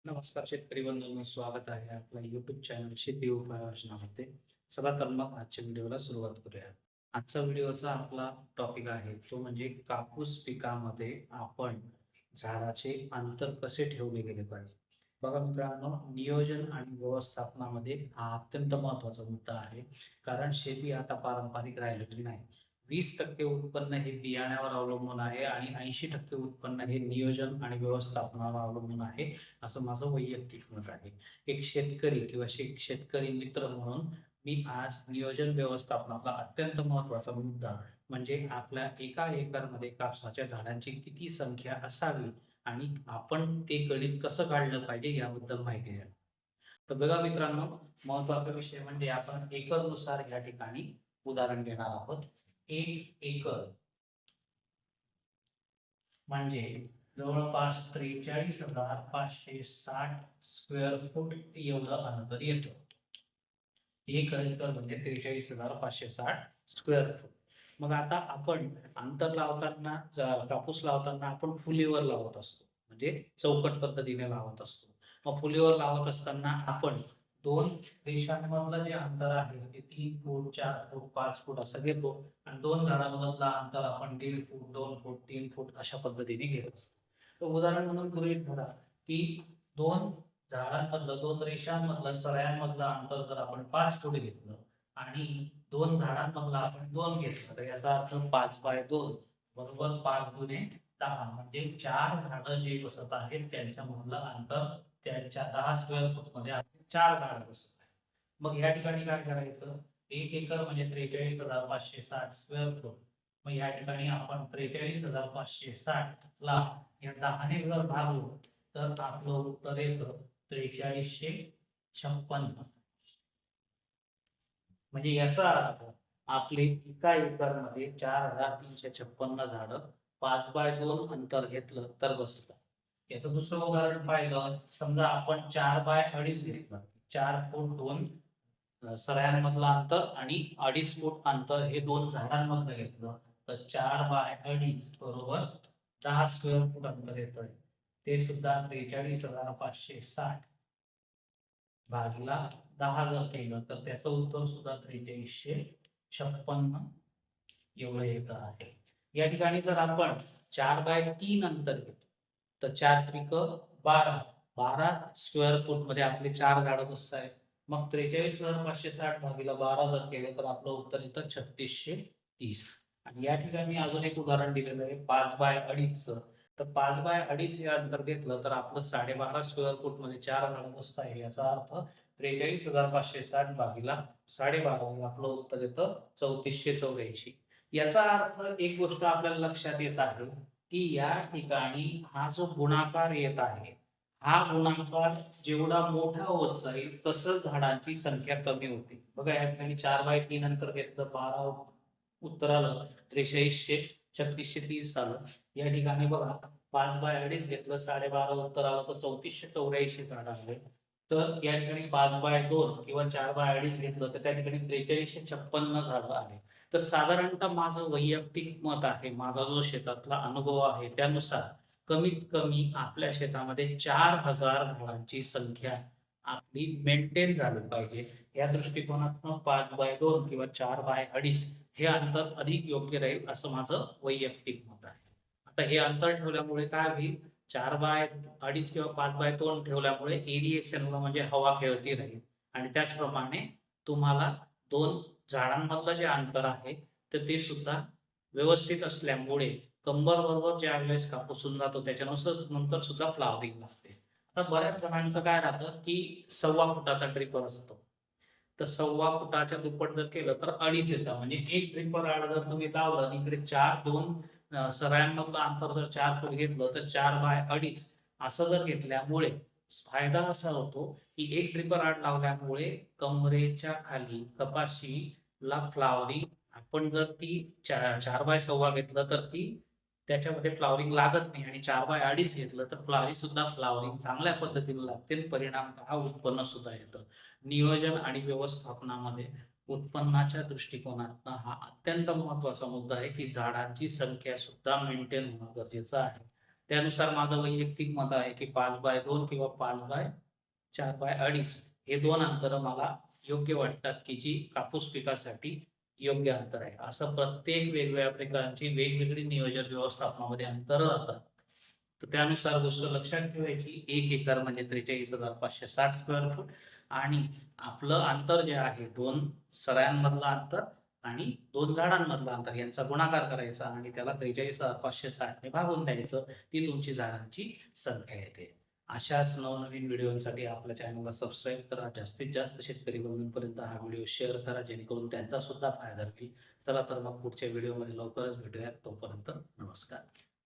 नमस्कार शेतकरी बंधूंनो, स्वागत आहे आपल्या YouTube चॅनल शेती उपाय योजनामध्ये. चला तर मग आजच्या व्हिडिओला सुरुवात करूया. आजचा व्हिडिओचा आपला टॉपिक आहे तो म्हणजे कापूस पिकामध्ये आपण झाडाचे अंतर कसे ठेवले गेले पाहिजे. बघा मित्रांनो, नियोजन आणि व्यवस्थापनामध्ये हा अत्यंत महत्त्वाचा मुद्दा आहे. कारण शेती आता पारंपरिक राहिलेली नाही. 20% उत्पन्न हे बियाण्यावर अवलंबून आहे आणि 80% उत्पन्न हे नियोजन आणि व्यवस्थापनावर अवलंबून आहे. असं माझं वैयक्तिक मत आहे. एक शेतकरी किंवा शेतकरी मित्र म्हणून मी आज नियोजन व्यवस्थापनाचा अत्यंत महत्त्वाचा मुद्दा म्हणजे आपल्या एका एकरमध्ये कापसाच्या झाडांची किती संख्या असावी आणि आपण ते गणित कसं काढलं पाहिजे याबद्दल माहिती द्या. तर बघा मित्रांनो, महत्त्वाचा विषय म्हणजे आपण एकरनुसार या ठिकाणी उदाहरण घेणार आहोत. 1 एकर म्हणजे जवळपास 43,560 स्क्वेअर फूट एवढं अंतर येतं. 1 एकर म्हणजे 43,560 स्क्वेअर फूट. मग आता आपण अंतर लावताना कापूस लावताना आपण फुलीवर लावत असतो. म्हणजे चौकट पद्धतीने लावत असतो. मग फुलीवर लावत असताना आपण 2 रेषांमधलं जे अंतर आहे ते 3 फूट, 4 फूट, 5 फूट असं घेतो आणि 2 झाडांमधलं अंतर आपण 1.5 फूट, 2 फूट, 3 फूट अशा पद्धतीने घेतो. तर उदाहरण म्हणून गृहीत धरा की 2 झाडांमधलं 2 रेषांमधलं सळ्यांमधलं अंतर जर आपण 5 फूट घेतलं आणि 2 झाडांमधलं आपण 2 घेतलं तर याचा अर्थ 5/2 बरोबर 5 गुणे 10 म्हणजे 4 झाडं जे बसत आहेत त्यांच्यामधलं अंतर त्यांच्या 10 स्क्वेअर फूट मध्ये 4 झाड बसत आहेत. मग या ठिकाणी काय करायचं, 1 एकर म्हणजे 43,560 स्क्वेअर फूट. मग या ठिकाणी आपण 43,560 ला या 10ने जर भागलो तर आपलं उत्तर येतं 4356. म्हणजे याचा अर्थ आपले एका एकरमध्ये 4,356 झाडं 5/2 अंतर घेतलं तर बसतात. याचं दुसरं उदाहरण पाहिलं, समजा आपण 4/2 घेतलं. 4 फूट 2 सळ्यांमधलं अंतर आणि 2.5 फूट अंतर हे 2 झाडांमधलं घेतलं तर 4/2 बरोबर 10 स्क्वेअर फूट अंतर येतंय. ते सुद्धा 43,560 भागीला 10 जर केलं तर त्याचं उत्तर सुद्धा 4356 एवढं येत आहे. या ठिकाणी जर आपण 4/3 अंतर घेतलं तर 4 त्रिक 12, 12 स्क्वेअर फूट मध्ये आपले 4 झाडं बसत आहेत. मग 43,560 भागीला 12 जर केलं तर आपलं उत्तर येतं 3630. आणि या ठिकाणी अजून एक उदाहरण दिलेलं आहे 5/2 तर 5/2 हे अंतर घेतलं तर आपलं 12.5 स्क्वेअर फूट मध्ये 4 झाडं बसत आहे. याचा अर्थ 43,560 भागीला 12.5 आपलं उत्तर येतं 3484. याचा अर्थ एक गोष्ट आपल्याला लक्षात येत आहे की या ठिकाणी हा जो गुणाकार येत आहे, हा गुणाकार जेवढा मोठा होत जाईल तसं झाडांची संख्या कमी होते. बघा या ठिकाणी 4/3 अंतर घेतलं 12 उत्तर आलं 3630 आलं. या ठिकाणी बघा 5/2 घेतलं 12.5 उत्तर आलं तर 3484 झाडं आले. तर या ठिकाणी 5/2 किंवा 4/2 घेतलं तर त्या ठिकाणी 4356 झाडं आले. तर साधारणतः माझं वैयक्तिक मत आहे, माझा जो शेतातला अनुभव आहे त्यानुसार कमीत कमी आपल्या शेतामध्ये 4,000 झाडांची संख्या आपली मेंटेन झाली पाहिजे. या दृष्टिकोनातून 5/2 किंवा 4/2 हे अंतर अधिक योग्य राहील असं माझं वैयक्तिक मत आहे. आता हे अंतर ठेवल्यामुळे काय होईल, 4/2 किंवा 5/2 ठेवल्यामुळे एरिएशनला म्हणजे हवा खेळती राहील आणि त्याचप्रमाणे तुम्हाला 2 झाडांमधलं जे अंतर आहे तर ते सुद्धा व्यवस्थित असल्यामुळे कंबरबरोबर ज्यावेळेस कापूस जातो त्याच्यानुसार नंतर सुद्धा फ्लॉवरिंग लागते. आता बऱ्याच जणांचं काय राहतं की 1.25 फुटाचा ड्रिपर असतो. तर 1.25 फुटाच्या दुप्पट जर केलं तर 2.5 येतं. म्हणजे एक ड्रिपर रॉड जर तुम्ही लावलं आणि इकडे 2 सऱ्यांमधलं अंतर जर 4 फूट घेतलं तर 4/2 असं जर घेतल्यामुळे फायदा असा होतो की एक ड्रिपर रॉड लावल्यामुळे कमरेच्या खाली कपाशीला फ्लॉवरिंग आपण जर ती 4/2 घेतलं तर ती त्याच्यामध्ये फ्लॉवरिंग लागत नाही आणि 4/2 घेतलं तर फ्लॉवरिंग चांगल्या पद्धतीने लागते. परिणामतः उत्पन्न सुद्धा येतं. नियोजन आणि व्यवस्थापनामध्ये उत्पन्नाच्या दृष्टिकोनातनं हा अत्यंत महत्त्वाचा मुद्दा आहे की झाडांची संख्या सुद्धा मेंटेन होणं गरजेचं आहे. त्यानुसार माझं वैयक्तिक मत आहे की 5x2 किंवा 5x4x2 हे दोन अंतर मला योग्य वाटतात की जी कापूस पिकासाठी योग्य अंतर आहे. असं प्रत्येक वेगवेगळ्या प्रकारची वेगवेगळी नियोजन व्यवस्थापनामध्ये अंतर राहतात. तर त्यानुसार गोष्ट लक्षात ठेवायची, 1 एकर म्हणजे 43,560 स्क्वेअर फूट आणि आपलं अंतर जे आहे 2 सऱ्यांमधलं अंतर आणि 2 झाडांमधलं अंतर यांचा गुणाकार करायचा आणि त्याला 43,560 ने भागून द्यायचं. ती तुमची झाडांची संख्या येते. अशाच नवनवीन व्हिडिओसाठी आपल्या चॅनलला सबस्क्राईब करा. जास्तीत जास्त शेतकरी बंधूंपर्यंत हा व्हिडिओ शेअर करा जेणेकरून त्यांचा सुद्धा फायदा होईल. चला तर मग पुढच्या व्हिडिओमध्ये लवकरच भेटूयात. तोपर्यंत नमस्कार.